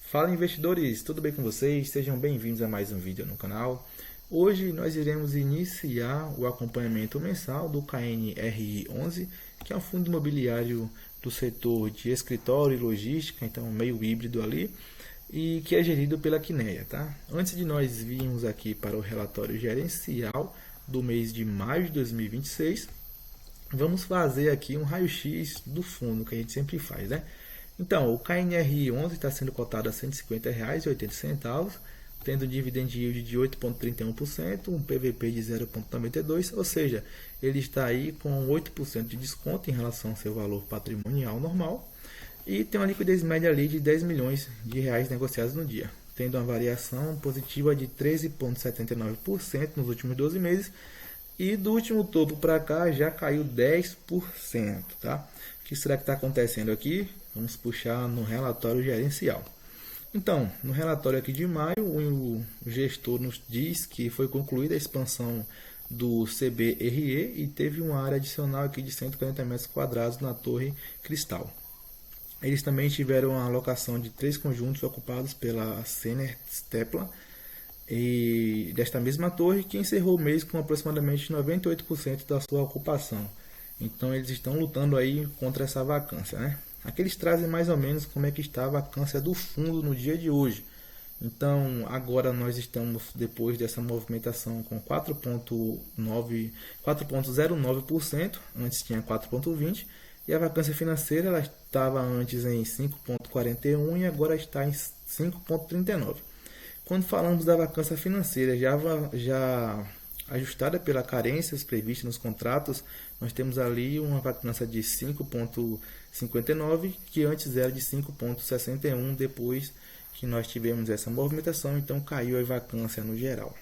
Fala investidores, tudo bem com vocês? Sejam bem-vindos a mais um vídeo no canal. Hoje nós iremos iniciar o acompanhamento mensal do KNRI11, que é um fundo imobiliário do setor de escritório e logística, então meio híbrido ali, e que é gerido pela Quineia, tá? Antes de nós virmos aqui para o relatório gerencial do mês de maio de 2026, vamos fazer aqui um raio-x do fundo que a gente sempre faz, né? Então, o KNRI11 está sendo cotado a R$ 150,80, tendo um dividend yield de 8,31%, um PVP de 0,92%, ou seja, ele está aí com 8% de desconto em relação ao seu valor patrimonial normal e tem uma liquidez média ali de 10 milhões de reais negociados no dia, tendo uma variação positiva de 13,79% nos últimos 12 meses e do último topo para cá já caiu 10%, tá? O que será que está acontecendo aqui? Vamos puxar no relatório gerencial. Então, no relatório aqui de maio, o gestor nos diz que foi concluída a expansão do CBRE e teve uma área adicional aqui de 140 metros quadrados na Torre Cristal. Eles também tiveram a alocação de 3 conjuntos ocupados pela Sener Stepla e desta mesma torre, que encerrou o mês com aproximadamente 98% da sua ocupação. Então eles estão lutando aí contra essa vacância, né? Aqui eles trazem mais ou menos como é que está a vacância do fundo no dia de hoje. Então agora nós estamos depois dessa movimentação com 4,09%, antes tinha 4,20%, e a vacância financeira ela estava antes em 5,41% e agora está em 5,39%. Quando falamos da vacância financeira já ajustada pela carências previstas nos contratos, nós temos ali uma vacância de 5,59, que antes era de 5,61, depois que nós tivemos essa movimentação, então caiu a vacância no geral.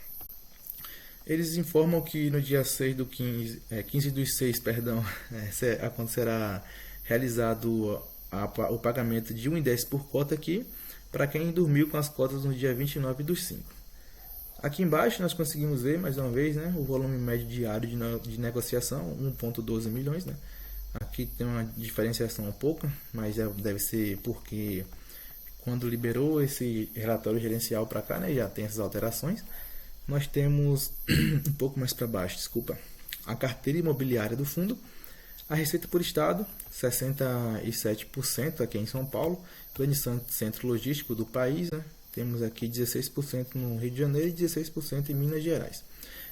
Eles informam que no dia 6 do 15 dos 6, acontecerá realizado o pagamento de 1,10 por cota aqui, para quem dormiu com as cotas no dia 29 dos 5. Aqui embaixo nós conseguimos ver mais uma vez, né, o volume médio diário de negociação, 1,12 milhões. Né? Aqui tem uma diferenciação um pouco, mas deve ser porque quando liberou esse relatório gerencial para cá, né, já tem essas alterações. Nós temos um pouco mais para baixo, desculpa, a carteira imobiliária do fundo, a receita por estado, 67% aqui em São Paulo, grande centro logístico do país, né? Temos aqui 16% no Rio de Janeiro e 16% em Minas Gerais.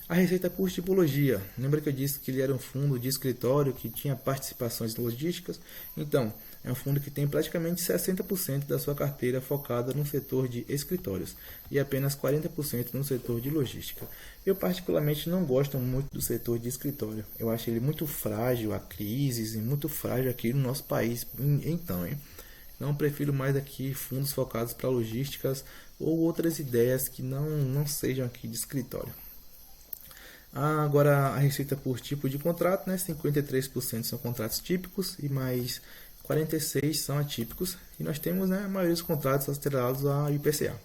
A receita por tipologia. Lembra que eu disse que ele era um fundo de escritório que tinha participações logísticas? Então, é um fundo que tem praticamente 60% da sua carteira focada no setor de escritórios e apenas 40% no setor de logística. Eu particularmente não gosto muito do setor de escritório. Eu acho ele muito frágil a crises e muito frágil aqui no nosso país. Então, não prefiro mais aqui fundos focados para logísticas ou outras ideias que não sejam aqui de escritório. Agora a receita por tipo de contrato, né? 53% são contratos típicos e mais 46% são atípicos. E nós temos, né, a maioria dos contratos atrelados a IPCA.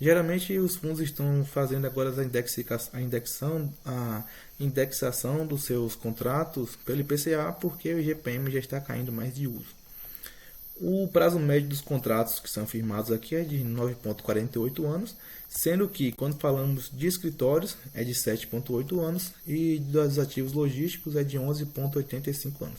Geralmente os fundos estão fazendo agora a indexação dos seus contratos pelo IPCA, porque o IGPM já está caindo mais de uso. O prazo médio dos contratos que são firmados aqui é de 9,48 anos, sendo que quando falamos de escritórios é de 7,8 anos e dos ativos logísticos é de 11,85 anos.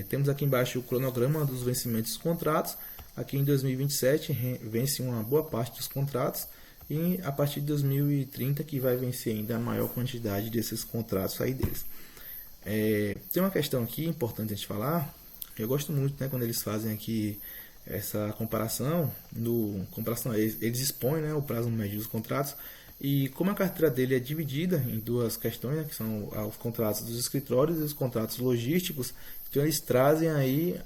Temos aqui embaixo o cronograma dos vencimentos dos contratos. Aqui em 2027 vence uma boa parte dos contratos e a partir de 2030 que vai vencer ainda a maior quantidade desses contratos aí deles. Tem uma questão aqui importante a gente falar. Eu gosto muito, né, quando eles fazem aqui essa comparação. Eles expõem, né, o prazo médio dos contratos e como a carteira dele é dividida em duas questões, né, que são os contratos dos escritórios e os contratos logísticos, então eles trazem aí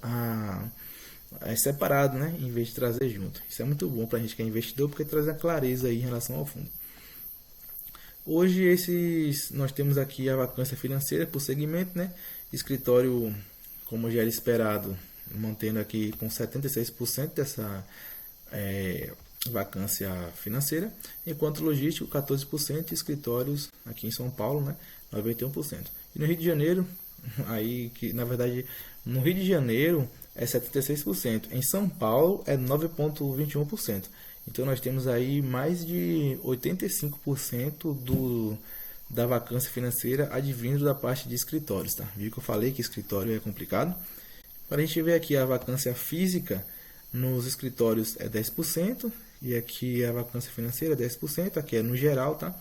separado, né, em vez de trazer junto. Isso é muito bom para a gente que é investidor, porque traz a clareza aí em relação ao fundo. Hoje nós temos aqui a vacância financeira por segmento, né, escritório, como já era esperado, mantendo aqui com 76% dessa vacância financeira, enquanto logístico 14% e escritórios aqui em São Paulo, né, 91%. E no Rio de Janeiro, aí que na verdade no Rio de Janeiro é 76%. Em São Paulo é 9,21%. Então nós temos aí mais de 85% da vacância financeira advindo da parte de escritórios, tá? Viu que eu falei que escritório é complicado? Para a gente ver aqui a vacância física nos escritórios é 10%, e aqui a vacância financeira é 10%, aqui é no geral, tá?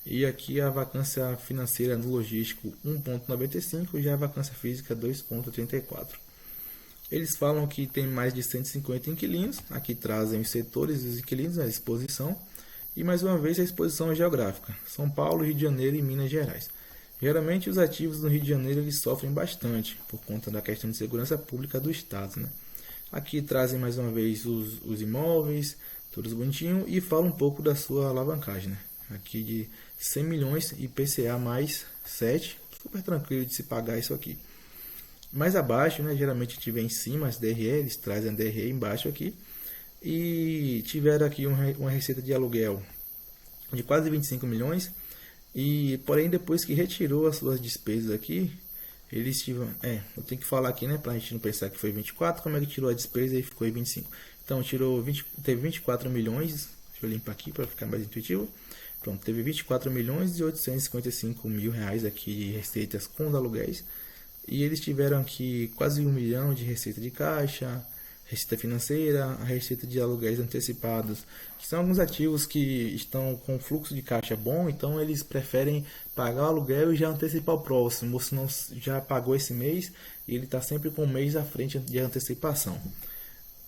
E aqui a vacância financeira no logístico 1,95% e já a vacância física 2,34%. Eles falam que tem mais de 150 inquilinos, aqui trazem os setores dos inquilinos à exposição, e mais uma vez a exposição é geográfica, São Paulo, Rio de Janeiro e Minas Gerais. Geralmente os ativos no Rio de Janeiro eles sofrem bastante, por conta da questão de segurança pública do Estado, né? Aqui trazem mais uma vez os imóveis, todos bonitinhos, e falam um pouco da sua alavancagem, né? Aqui de 100 milhões IPCA mais 7, super tranquilo de se pagar isso aqui. Mais abaixo, né, geralmente a gente vê em cima as DRE, eles trazem a DRE embaixo aqui. E tiveram aqui uma receita de aluguel de quase 25 milhões. E porém depois que retirou as suas despesas aqui, eles tiveram... eu tenho que falar aqui, né, pra gente não pensar que foi 24, como é que tirou a despesa e ficou em 25. Então teve 24 milhões, deixa eu limpar aqui para ficar mais intuitivo. Pronto, teve 24 milhões e 855 mil reais aqui de receitas com os aluguéis. E eles tiveram aqui quase 1 milhão de receita de caixa, receita financeira, a receita de aluguéis antecipados, que são alguns ativos que estão com fluxo de caixa bom, então eles preferem pagar o aluguel e já antecipar o próximo, ou se não já pagou esse mês, e ele está sempre com um mês à frente de antecipação.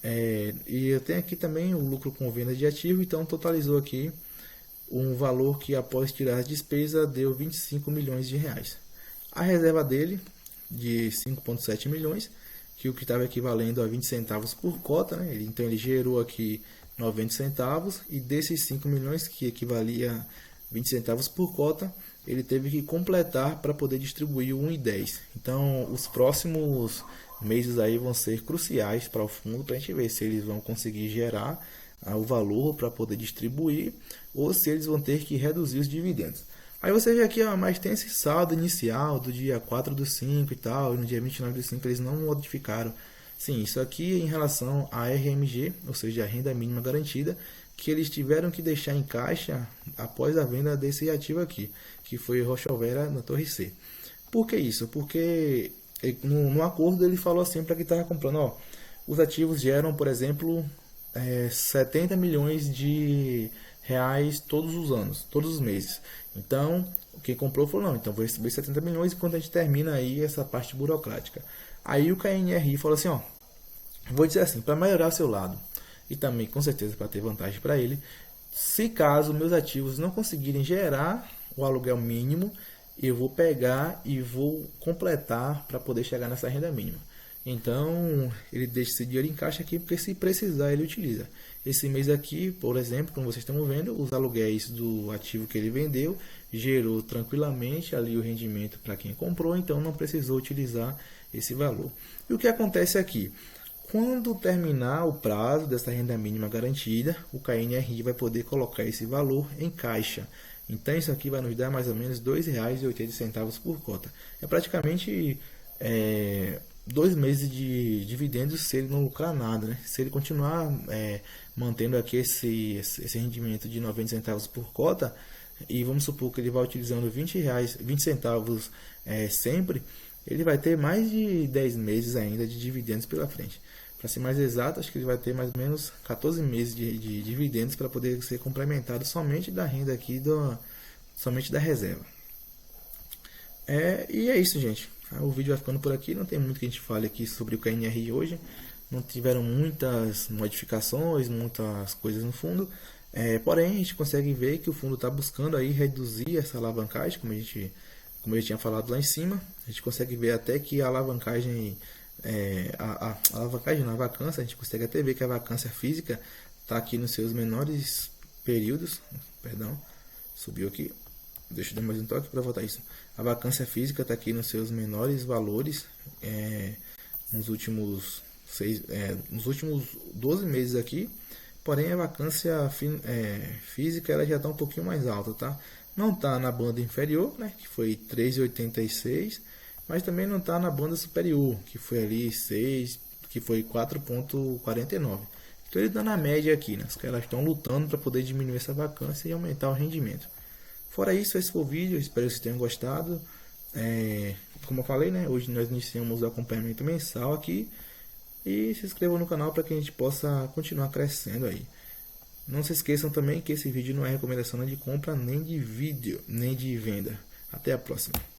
E eu tenho aqui também o lucro com venda de ativo, então totalizou aqui um valor que após tirar as despesas deu 25 milhões de reais. A reserva dele de 5,7 milhões, que o que estava equivalendo a 20 centavos por cota, né? Então ele gerou aqui 90 centavos, e desses 5 milhões, que equivalia a 20 centavos por cota, ele teve que completar para poder distribuir o 1,10. Então os próximos meses aí vão ser cruciais para o fundo, para a gente ver se eles vão conseguir gerar o valor para poder distribuir, ou se eles vão ter que reduzir os dividendos. Aí você vê aqui, ó, mas tem esse saldo inicial do dia 4/5 e tal, e no dia 29/5 eles não modificaram. Sim, isso aqui em relação à RMG, ou seja, a renda mínima garantida, que eles tiveram que deixar em caixa após a venda desse ativo aqui, que foi Rochovelha na Torre C. Por que isso? Porque no acordo ele falou assim para quem estava comprando, ó, os ativos geram, por exemplo, 70 milhões de reais todos os anos, todos os meses. Então, quem comprou falou, não, então vou receber 70 milhões enquanto a gente termina aí essa parte burocrática. Aí o KNRI falou assim, ó, vou dizer assim, para melhorar o seu lado, e também com certeza para ter vantagem para ele, se caso meus ativos não conseguirem gerar o aluguel mínimo, eu vou pegar e vou completar para poder chegar nessa renda mínima. Então, ele deixa esse dinheiro em caixa aqui, porque se precisar ele utiliza. Esse mês aqui, por exemplo, como vocês estão vendo, os aluguéis do ativo que ele vendeu gerou tranquilamente ali o rendimento para quem comprou, então não precisou utilizar esse valor. E o que acontece aqui? Quando terminar o prazo dessa renda mínima garantida, o KNRI vai poder colocar esse valor em caixa. Então isso aqui vai nos dar mais ou menos R$ 2,80 por cota. É praticamente 2 meses de dividendos se ele não lucrar nada, né? Se ele continuar mantendo aqui esse rendimento de 90 centavos por cota, e vamos supor que ele vai utilizando 20 centavos sempre, ele vai ter mais de 10 meses ainda de dividendos pela frente. Para ser mais exato, acho que ele vai ter mais ou menos 14 meses de dividendos para poder ser complementado somente da renda aqui, somente da reserva. E é isso, gente. O vídeo vai ficando por aqui, não tem muito que a gente fale aqui sobre o KNRI hoje. Não tiveram muitas modificações, muitas coisas no fundo. Porém, a gente consegue ver que o fundo está buscando aí reduzir essa alavancagem, como eu tinha falado lá em cima. A gente consegue ver até que a alavancagem, a vacância, a gente consegue até ver que a vacância física está aqui nos seus menores períodos. Perdão, subiu aqui. Deixa eu dar mais um toque para voltar isso. A vacância física está aqui nos seus menores valores nos últimos 12 meses aqui. Porém, a vacância física ela já está um pouquinho mais alta, tá? Não está na banda inferior, né, que foi 3,86, mas também não está na banda superior, que foi ali 6, que foi 4,49. Então ele está na média aqui, né? Os caras estão lutando para poder diminuir essa vacância e aumentar o rendimento. Fora isso, esse foi o vídeo, espero que vocês tenham gostado. Como eu falei, né? Hoje nós iniciamos o acompanhamento mensal aqui. E se inscrevam no canal para que a gente possa continuar crescendo aí. Não se esqueçam também que esse vídeo não é recomendação de compra, nem de vídeo, nem de venda. Até a próxima.